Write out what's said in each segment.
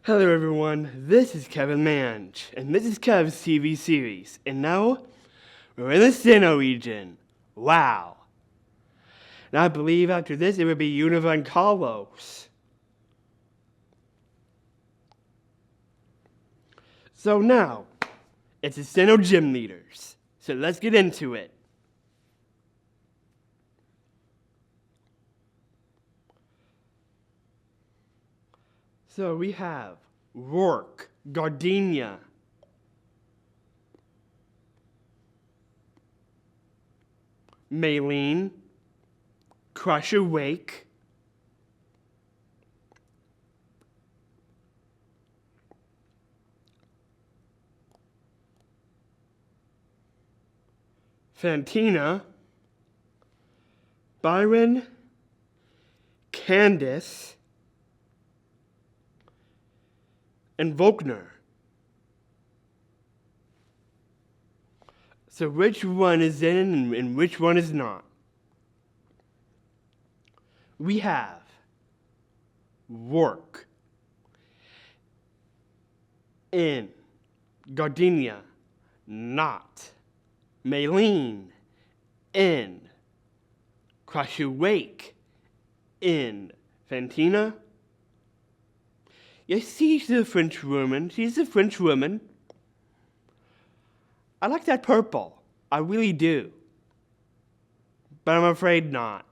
Hello everyone, this is Kevin Mange, and this is Kev's TV series, and now we're in the Sinnoh region. Wow. And I believe after this it would be Unova and Carlos. So now, it's the Sinnoh gym leaders, so let's get into it. So we have Rourke, Gardenia, Maylene, Crusher Wake, Fantina, Byron, Candace, and Volkner. So which one is in and which one is not? We have Rourke in Gardenia, not. Maylene in. Crusher Wake in. Fantina. Yes, she's a French woman. She's a French woman. I like that purple. I really do. But I'm afraid not.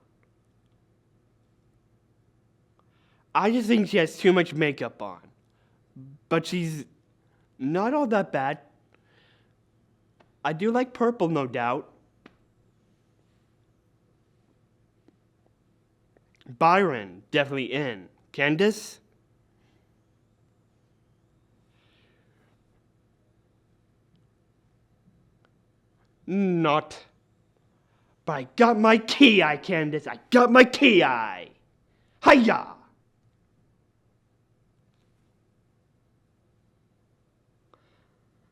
I just think she has too much makeup on. But she's not all that bad. I do like purple, no doubt. Byron, definitely in. Candace? Not. But I got my ki, Candace. I got my ki. Hiya!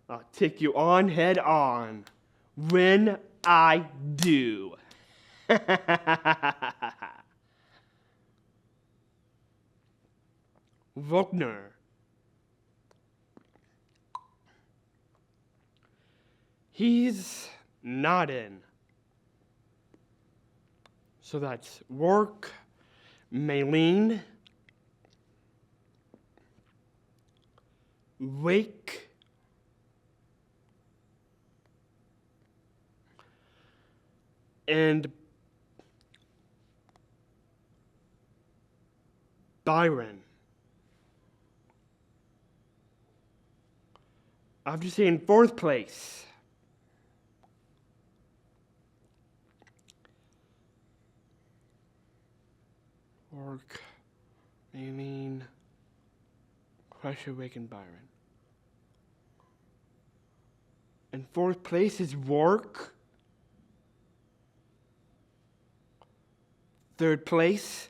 I'll take you on head on when I do. Volkner. He's not in. So that's Rourke, Maylene, Wake, and Byron. I have to say in fourth place. Rourke, Maylene, Crusher, Wake, and Byron. In fourth place is Rourke. Third place,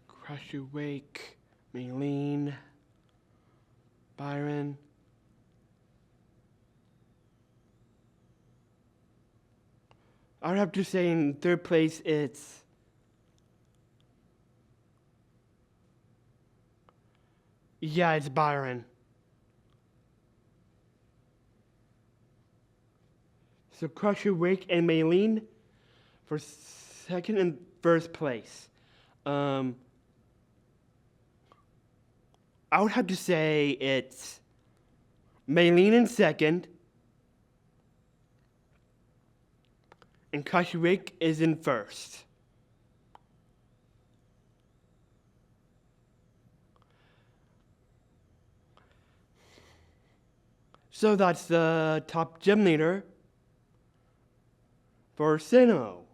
Crusher, Wake, Maylene, Byron. I would have to say in third place it's it's Byron. So Crusher, Wake, and Maylene for second and first place. I would have to say it's Maylene in second, and Crusher Wake is in first. So that's the top gym leader for Sinnoh.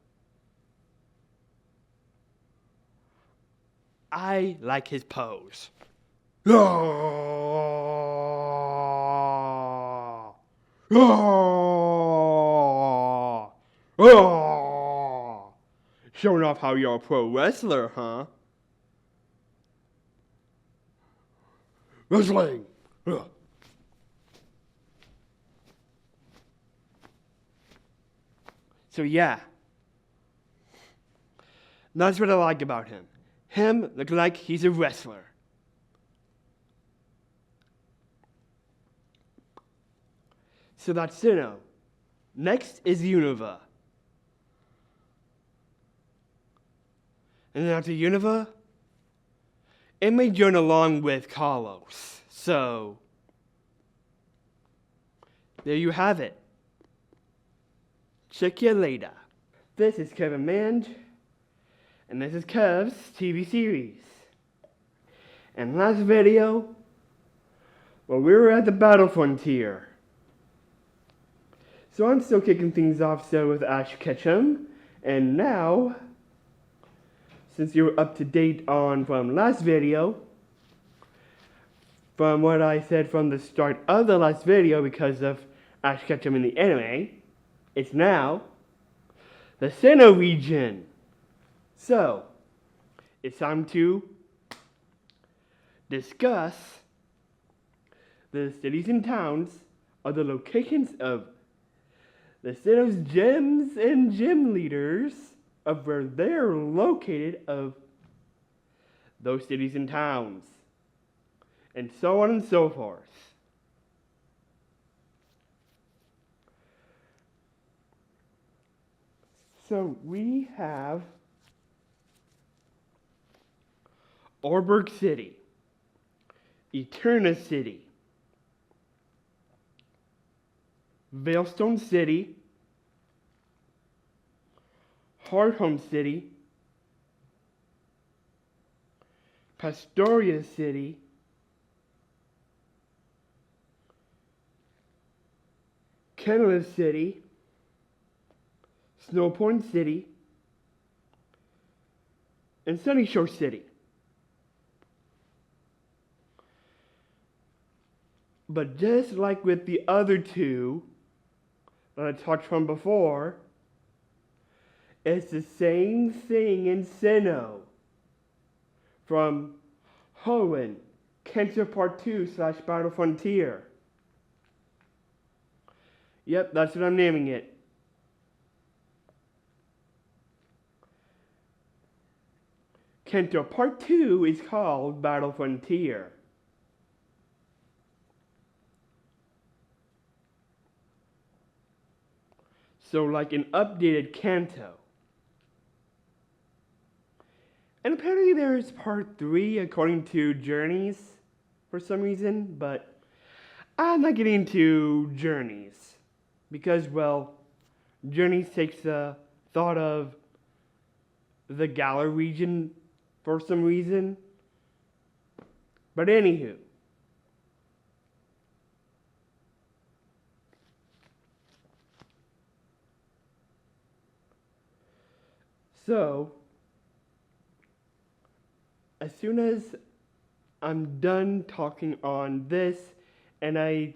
I like his pose. Showing off how you're a pro wrestler, huh? Wrestling. So yeah, that's what I like about him. Him looking like he's a wrestler. So that's Sinnoh. Next is Unova. And then after Unova, it may join along with Carlos. So, there you have it. Check you later. This is Kevin Mange, and this is Kev's TV series. And last video, well, we were at the battle frontier. So I'm still kicking things off still with Ash Ketchum, and now, since you're up to date on from last video, from what I said from the start of the last video because of Ash Ketchum in the anime, it's now the Sinnoh region. So, it's time to discuss the cities and towns are the locations of the Sinnoh's gyms and gym leaders of where they're located of those cities and towns, and so on and so forth. So we have Orberg City, Eterna City, Veilstone City, Hardhome City, Pastoria City, Canada City, Snow Point City, and Sunny Shore City. But just like with the other two that I talked from before, it's the same thing in Sinnoh. From Hoenn, Kenta Part 2 / Battle Frontier. Yep, that's what I'm naming it. Kenta Part 2 is called Battle Frontier. So like an updated Kanto. And apparently there is part 3 according to Journeys for some reason, but I'm not getting into Journeys. Because, well, Journeys takes the thought of the Galar region for some reason. But anywho. So, as soon as I'm done talking on this, and I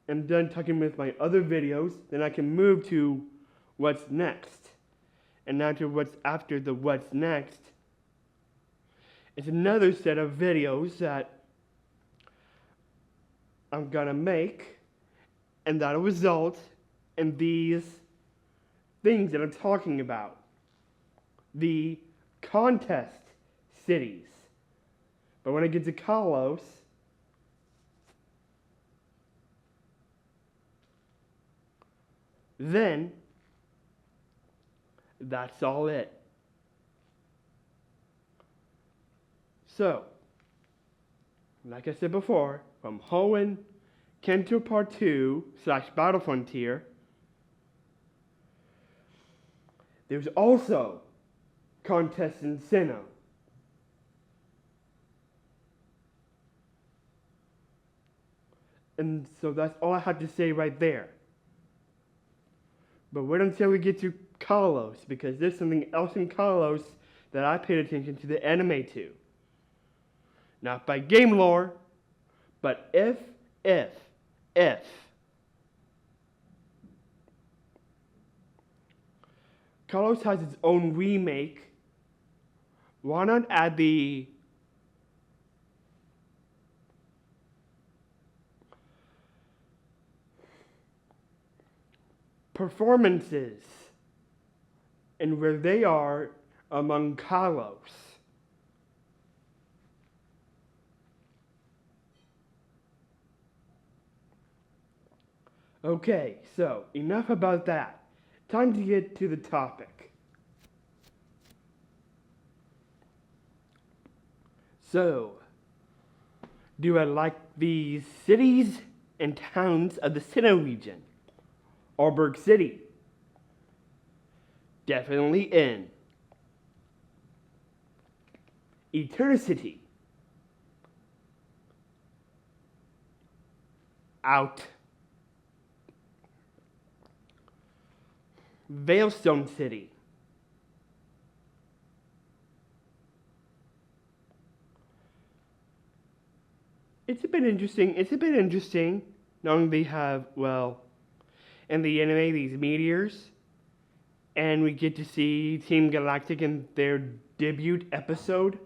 am done talking with my other videos, then I can move to what's next. And now to what's after the what's next. It's another set of videos that I'm gonna make, and that'll result in these things that I'm talking about. The contest cities. But when I get to Kalos, then that's all it. So, like I said before, from Hoenn, Kento Part 2 / Battle Frontier, there's also contests in Sinnoh. And so that's all I have to say right there. But wait until we get to Kalos, because there's something else in Kalos that I paid attention to the anime to. Not by game lore, but if Kalos has its own remake, why not add the performances and where they are among Kalos. Okay, so enough about that. Time to get to the topic. So, do I like the cities and towns of the Sinnoh region? Arborg City. Definitely in. Eternity. Out. Veilstone City. It's a bit interesting. Not only they have, well, in the anime, these meteors, and we get to see Team Galactic in their debut episode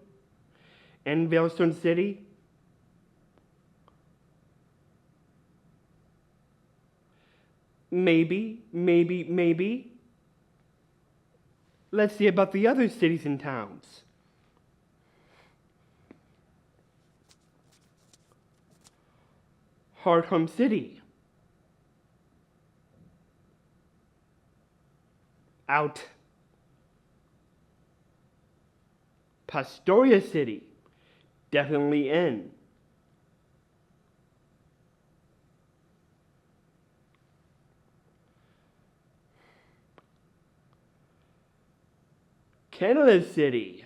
in Veilstone City. Maybe. Let's see about the other cities and towns. Hardhome City. Out. Pastoria City. Definitely in. Canada City.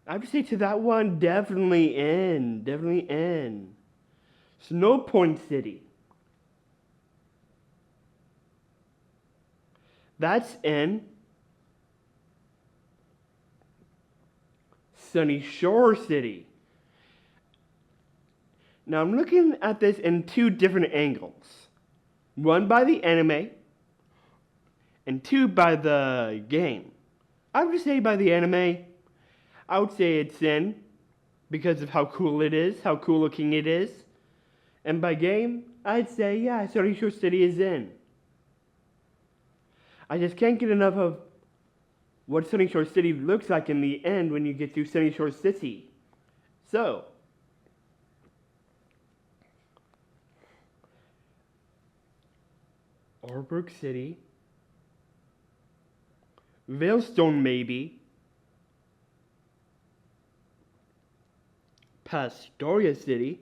I would say to that one, definitely in. Snow Point City. That's in. Sunny Shore City. Now I'm looking at this in two different angles. One by the anime, and two by the game. I would say by the anime, I would say it's in because of how cool it is, how cool looking it is. And by game, I'd say, yeah, Sunny Shore City is in. I just can't get enough of what Sunny Shore City looks like in the end when you get to Sunny Shore City. So, Arborg City, Veilstone maybe, Pastoria City,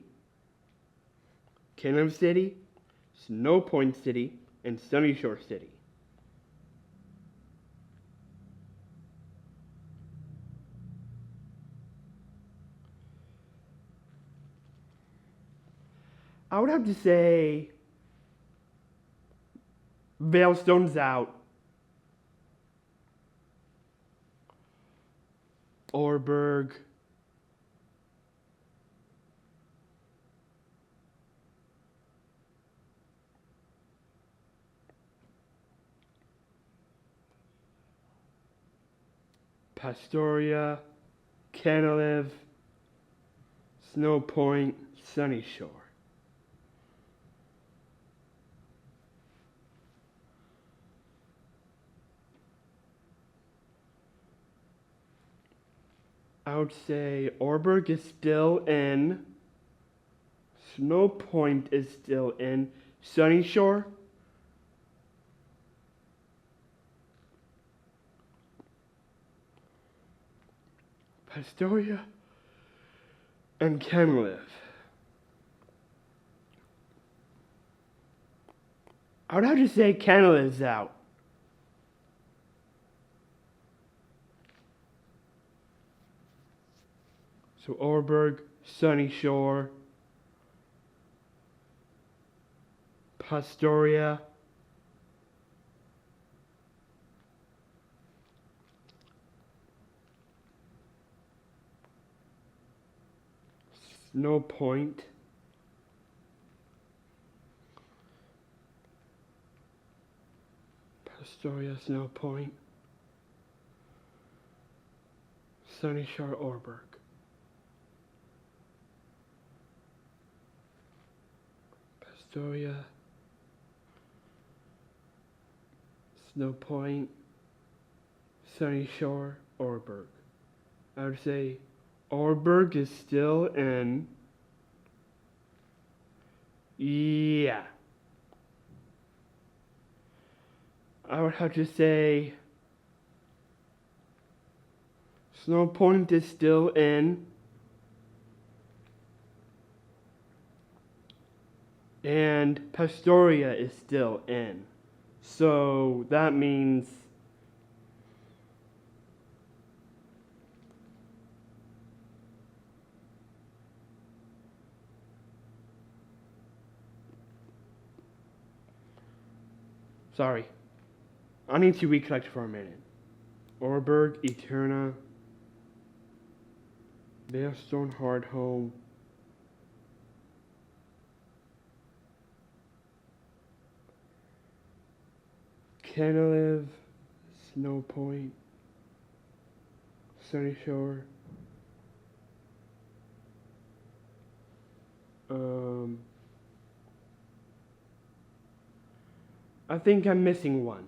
Kingdom City, Snow Point City, and Sunny Shore City. I would have to say Veilstone's out. Arborg. Pastoria, Canaliv, Snow Point, Sunny Shore. I would say Arborg is still in. Snow Point is still in. Sunny Shore. Pastoria and Canaliv. I would have to say Canaliv's out. So Arborg, Sunny Shore, Pastoria, Snow Point, Pastoria, Snow Point, Sunny Shore, Arborg. Pastoria, Snow Point, Sunny Shore, Orberg. I would say Orberg is still in. Yeah. I would have to say Snow Point is still in. And Pastoria is still in. So that means sorry. I need to recollect for a minute. Orberg, Eterna, Bearstone, Hardhome, Canalive, Snow Point, Sunny Shore, I think I'm missing one.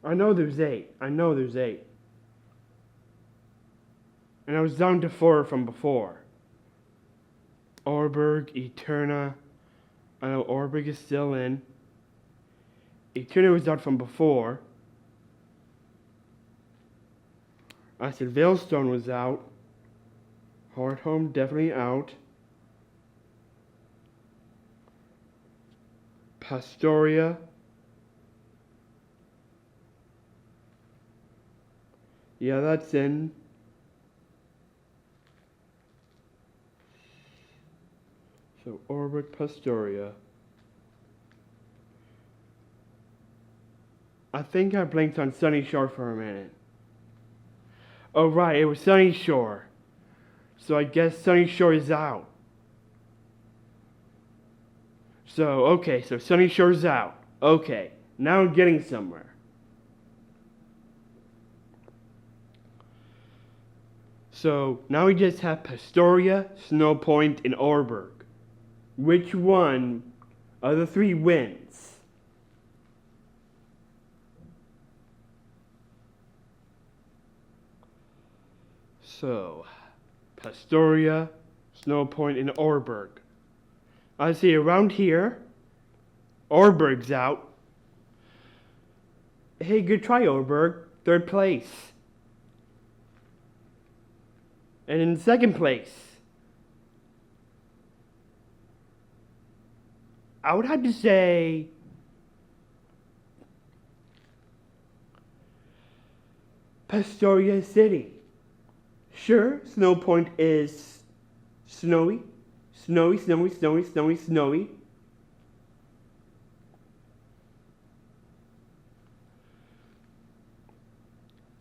I know there's 8. And I was down to 4 from before. Orberg, Eterna. I know Orberg is still in. Eterna was out from before. I said Veilstone was out. Hardhome definitely out. Pastoria. Yeah, that's in. So Orberg, Pastoria. I think I blinked on Sunny Shore for a minute. Oh right, it was Sunny Shore. So I guess Sunny Shore is out. So Sunny Shore's out. Okay, now I'm getting somewhere. So now we just have Pastoria, Snow Point, and Orberg. Which one of the 3 wins? So, Pastoria, Snow Point, and Orberg. I see around here, Orberg's out. Hey, good try, Orberg. 3rd place. And in 2nd place, I would have to say Pastoria City. Sure, Snow Point is snowy.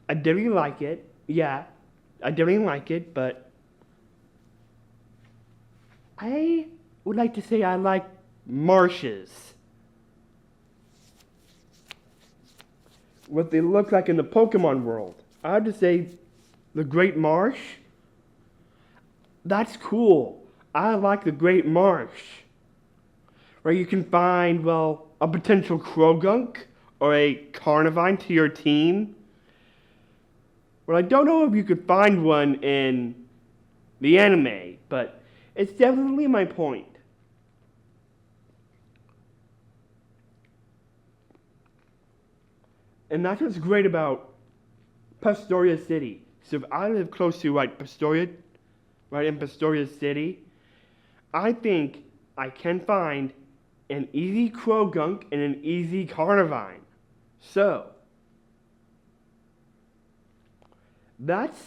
I definitely like it. Yeah, I definitely like it, but I would like to say I like marshes. What they look like in the Pokemon world. I have to say the Great Marsh. That's cool. I like the Great Marsh. Where you can find, well, a potential Krogunk or a Carnivine to your team. Well, I don't know if you could find one in the anime, but it's definitely my point. And that's what's great about Pastoria City. So if I live close to Pastoria, right in Pastoria City, I think I can find an easy Krogunk and an easy Carnivine. So that's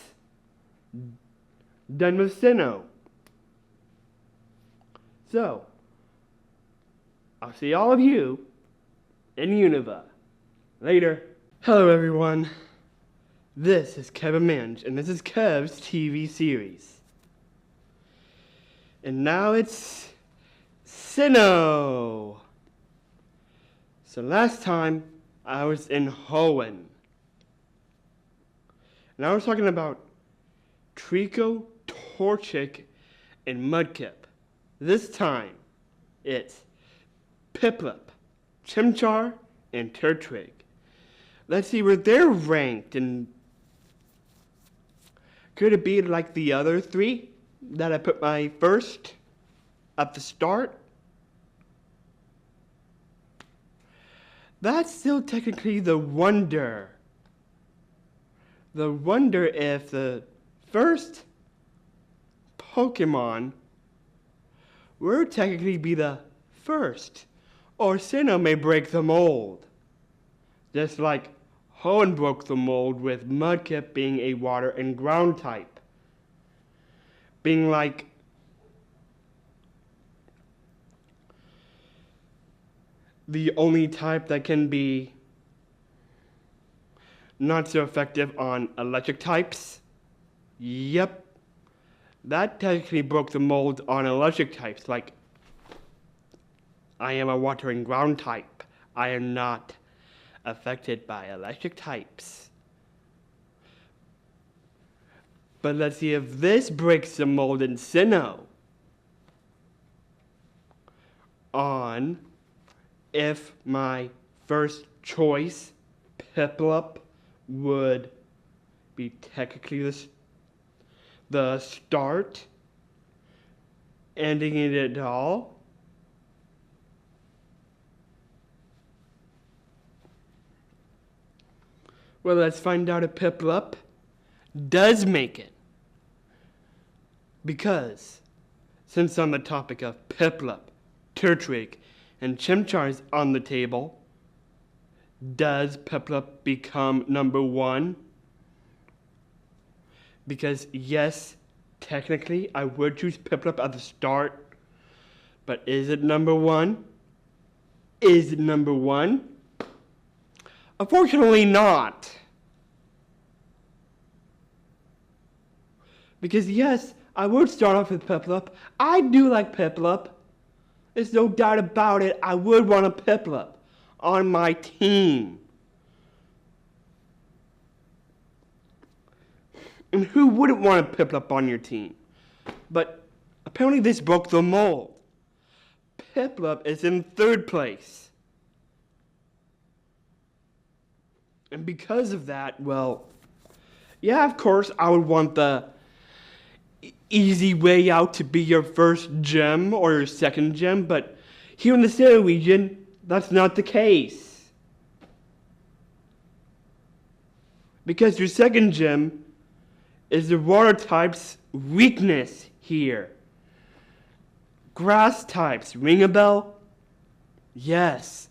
done with Sinnoh. So I'll see all of you in Unova. Later. Hello everyone. This is Kevin Mange, and this is Kev's TV series. And now it's Sinnoh. So last time I was in Hoenn. And I was talking about Trico, Torchic, and Mudkip. This time it's Piplup, Chimchar, and Turtwig. Let's see where they're ranked, and could it be like the other three that I put my first at the start? That's still technically the wonder. The wonder if the first Pokemon will technically be the first, or Sinnoh may break the mold. Just like Hoenn broke the mold with Mudkip being a water and ground type. Being like the only type that can be not so effective on electric types. Yep. That technically broke the mold on electric types. Like, I am a water and ground type. I am not affected by electric types. But let's see if this breaks the mold in Sinnoh. On if my first choice, Piplup, would be technically the start, ending it all. Well, let's find out if Piplup does make it. Because, since on the topic of Piplup, Turtwig, and Chimchar is on the table, does Piplup become number one? Because yes, technically I would choose Piplup at the start, but is it number one? Is it number one? Unfortunately not. Because yes, I would start off with Piplup. I do like Piplup. There's no doubt about it. I would want a Piplup on my team. And who wouldn't want a Piplup on your team? But apparently this broke the mold. Piplup is in third place. And because of that, well, yeah, of course, I would want the easy way out to be your first gem or your second gem, but here in the Sinnoh region, that's not the case. Because your second gem is the water type's weakness here. Grass types, ring a bell? Yes.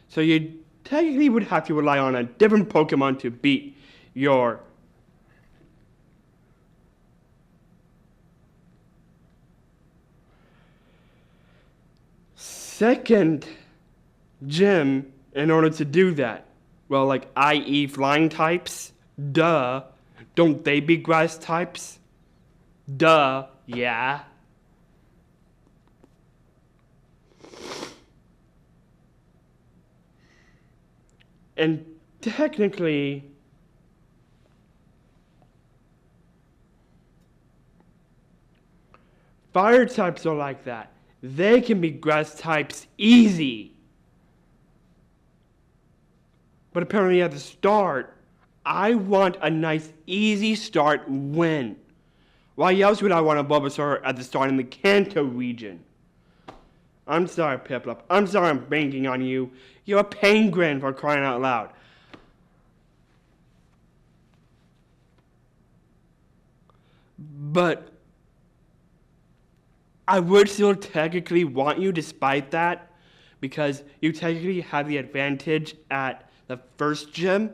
So you technically would have to rely on a different Pokemon to beat your second gym in order to do that. Well, like i.e. flying types, duh. Don't they be grass types? Duh, yeah. And technically, fire types are like that. They can be grass types easy. But apparently at the start, I want a nice easy start win. Why else would I want a Bulbasaur at the start in the Kanto region? I'm sorry, Piplup. I'm sorry I'm banking on you. You're a penguin, for crying out loud. But I would still technically want you despite that, because you technically have the advantage at the first gym.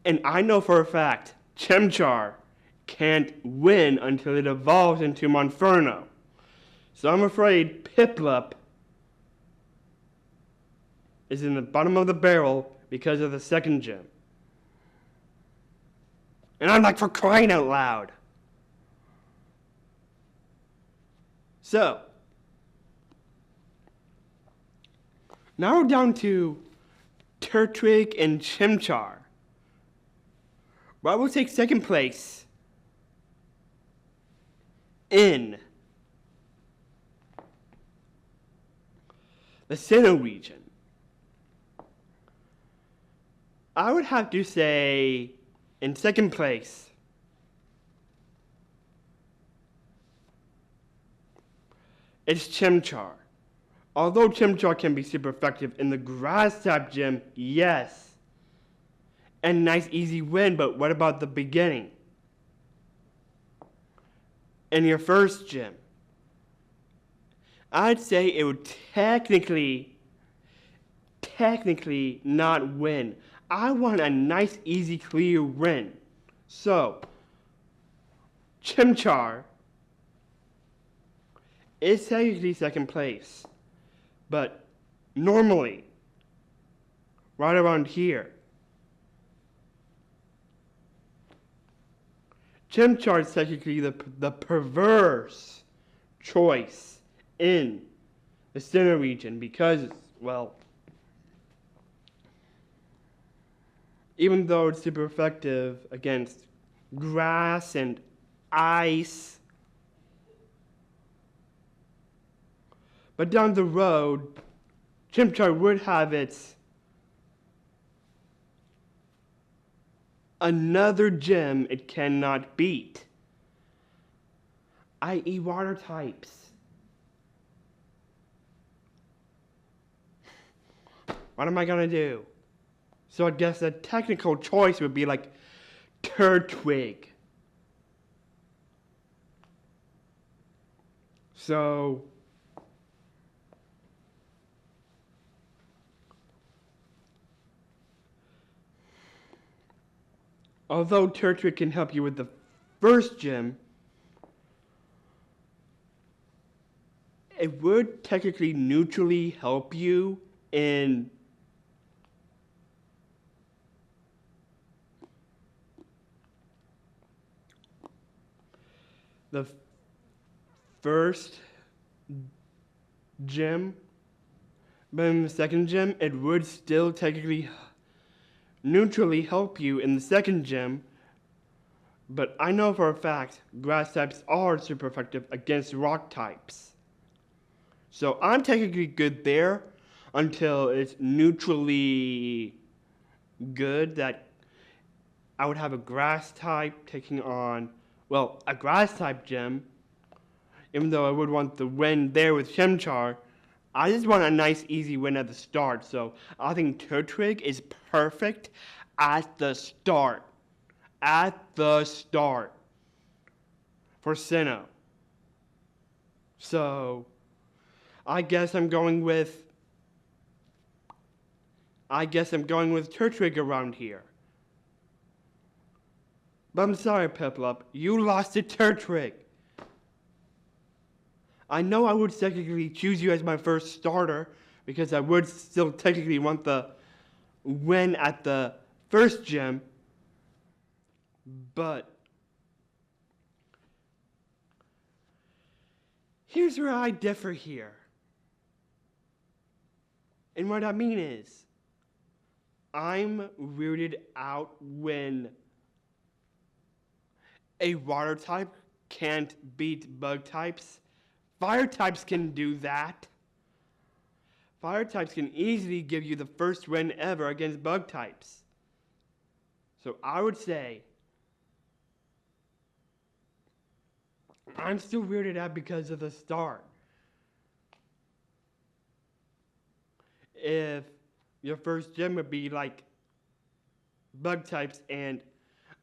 And I know for a fact, Chimchar can't win until it evolves into Monferno. So I'm afraid Piplup is in the bottom of the barrel because of the second gym. And I'm like, for crying out loud. So, now we're down to Turtwig and Chimchar. What will take second place in the Sinnoh region. I would have to say, in second place, it's Chimchar. Although Chimchar can be super effective in the grass type gym, yes. And nice easy win, but what about the beginning? In your first gym? I'd say it would technically not win. I want a nice easy clear win. So, Chimchar is technically second place. But normally, right around here, Chimchar is technically the perverse choice in the Sinnoh region because, well, even though it's super effective against grass and ice, but down the road, Chimchar would have its another gym it cannot beat, i.e. water types. What am I gonna do? So I guess the technical choice would be like Turtwig. So although Turtwig can help you with the first gym, it would technically neutrally help you in the first gym, but in the second gym, it would still technically neutrally help you in the second gym. But I know for a fact grass types are super effective against rock types. So I'm technically good there until it's neutrally good that I would have a grass type taking on, well, a grass type gym. Even though I would want the win there with Chimchar, I just want a nice easy win at the start. So I think Turtwig is perfect at the start. At the start for Sinnoh. So I guess I'm going with Turtwig around here. But I'm sorry, Piplup, you lost to Turtwig. I know I would technically choose you as my first starter because I would still technically want the win at the first gym, but here's where I differ here. And what I mean is, I'm weirded out when a water type can't beat bug types. Fire types can do that. Fire types can easily give you the first win ever against bug types. So I would say I'm still weirded out because of the start. If your first gym would be like bug types and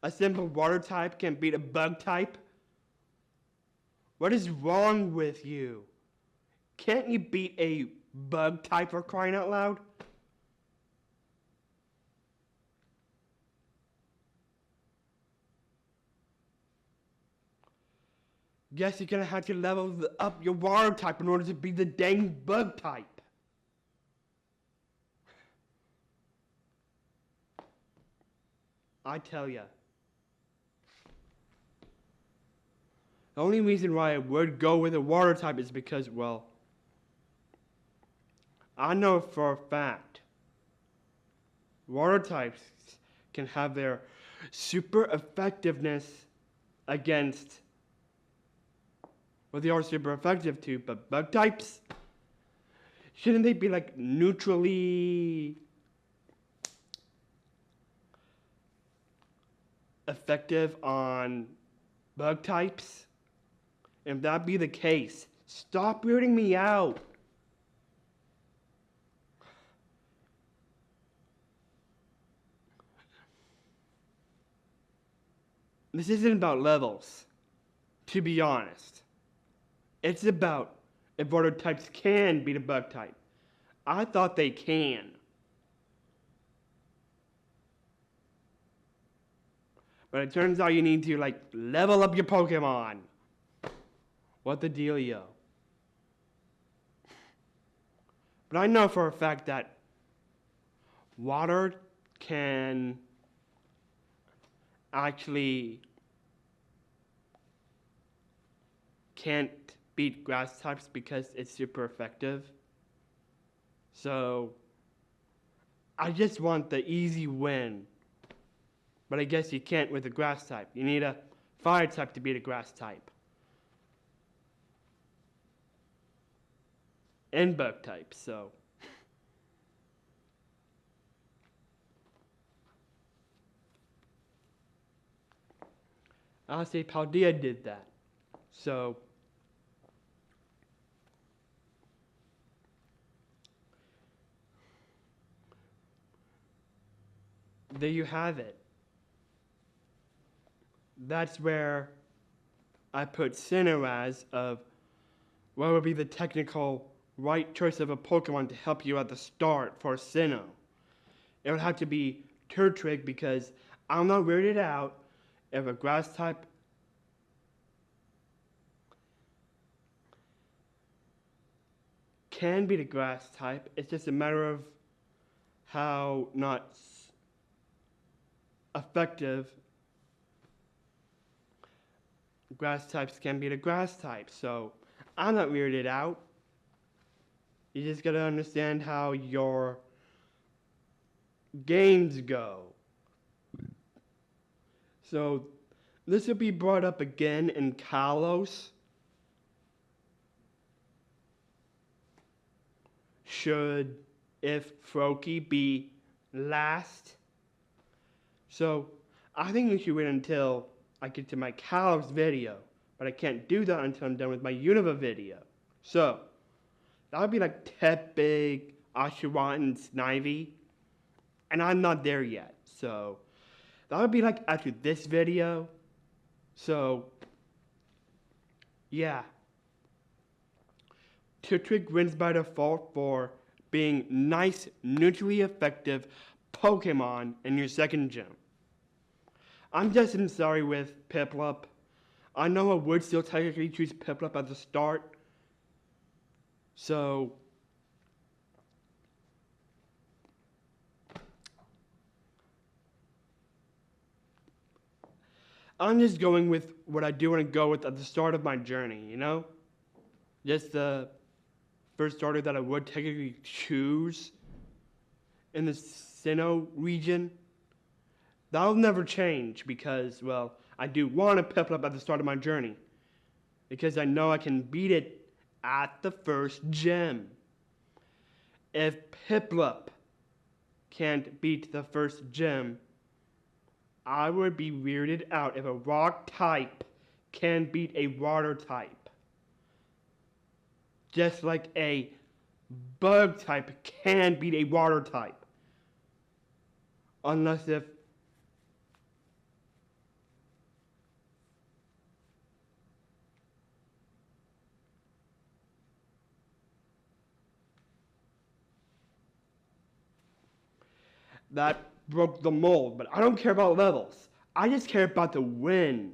a simple water type can beat a bug type, what is wrong with you? Can't you beat a bug type for crying out loud? Guess you're gonna have to level up your water type in order to be the dang bug type. I tell ya. The only reason why I would go with a water type is because, well, I know for a fact water types can have their super effectiveness against, well, they are super effective too, but bug types, shouldn't they be like neutrally effective on bug types? If that be the case, stop weirding me out. This isn't about levels, to be honest. It's about if water types can beat a bug type. I thought they can. But it turns out you need to like level up your Pokemon. What the dealio? But I know for a fact that water can actually can't beat grass types because it's super effective. So I just want the easy win. But I guess you can't with a grass type. You need a fire type to beat a grass type. And bug types, so. I'll say Paldea did that. So. There you have it. That's where I put Sinnoh as of what would be the technical right choice of a Pokemon to help you at the start for Sinnoh. It would have to be Turtwig because I'm not weirded out if a grass type can be the grass type. It's just a matter of how not effective grass types can be the grass type. So I'm not weirded out. You just gotta understand how your games go. So this will be brought up again in Kalos. Should if Froakie be last? So I think we should wait until I get to my Kalos video, but I can't do that until I'm done with my Unova video. So that would be like Tepig, Oshawott, and Snivy, and I'm not there yet. So that would be like after this video. So yeah, Turtwig wins by default for being nice, neutrally effective Pokemon in your second gym. I'm just sorry with Piplup. I know I would still technically choose Piplup at the start. So I'm just going with what I do want to go with at the start of my journey, you know? Just the first starter that I would technically choose in the Sinnoh region. That'll never change because, well, I do want to Piplup at the start of my journey. Because I know I can beat it at the first gym. If Piplup can't beat the first gym, I would be weirded out if a rock type can beat a water type. Just like a bug type can beat a water type. Unless if that broke the mold, but I don't care about levels. I just care about the win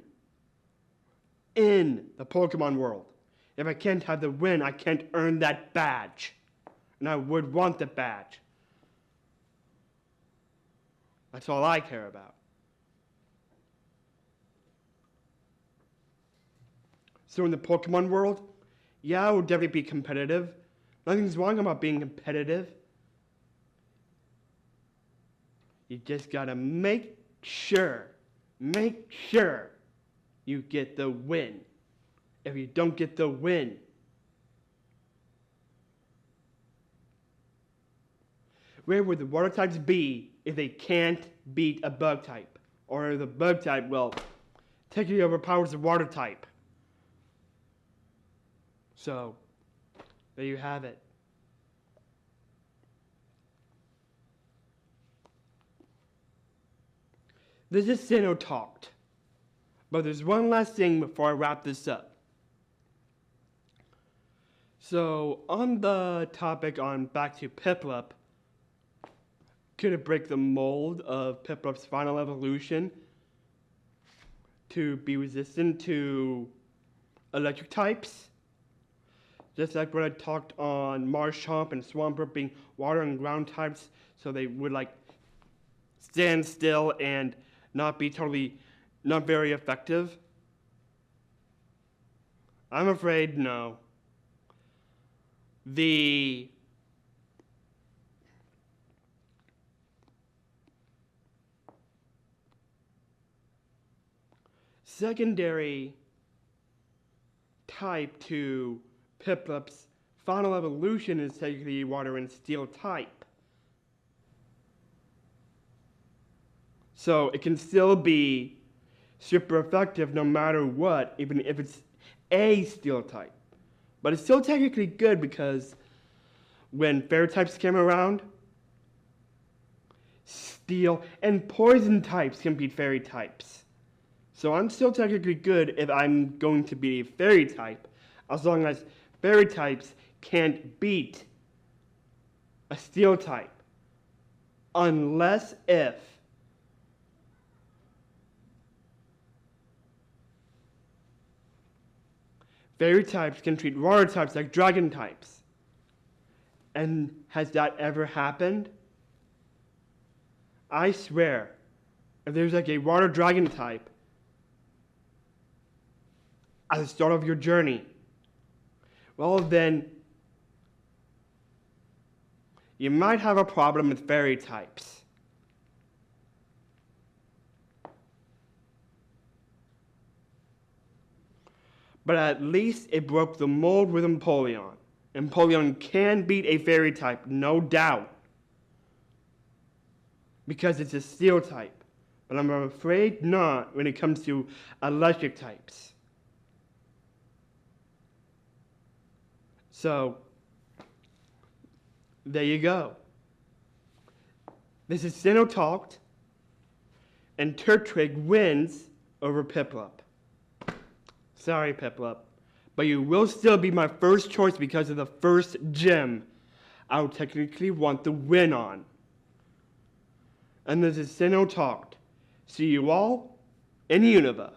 in the Pokemon world. If I can't have the win, I can't earn that badge. And I would want the badge. That's all I care about. So in the Pokemon world, yeah, I would definitely be competitive. Nothing's wrong about being competitive. You just gotta make sure you get the win. If you don't get the win, Where would the water types be if they can't beat a bug type? Or the bug type, well, technically overpowers the water type. So, there you have it. This is Sinnoh talked. But there's one last thing before I wrap this up. So, on the topic on back to Piplup, could it break the mold of Piplup's final evolution to be resistant to electric types? Just like when I talked on Marshtomp and Swampert being water and ground types, so they would like stand still and not very effective? I'm afraid no. The secondary type to Piplup's final evolution is technically water and steel type. So it can still be super effective no matter what, even if it's a steel type. But it's still technically good because when fairy types came around, steel and poison types can beat fairy types. So I'm still technically good if I'm going to be a fairy type, as long as fairy types can't beat a steel type. Unless if fairy types can treat water types like dragon types. And has that ever happened? I swear, if there's like a water dragon type at the start of your journey, well then, you might have a problem with fairy types. But at least it broke the mold with Empoleon. Empoleon can beat a fairy type, no doubt, because it's a steel type. But I'm afraid not when it comes to electric types. So, there you go. This is Sinnoh talked, and Turtwig wins over Piplup. Sorry, Piplup, but you will still be my first choice because of the first gym I would technically want the win on. And this is Sinnoh talked. See you all in Unova.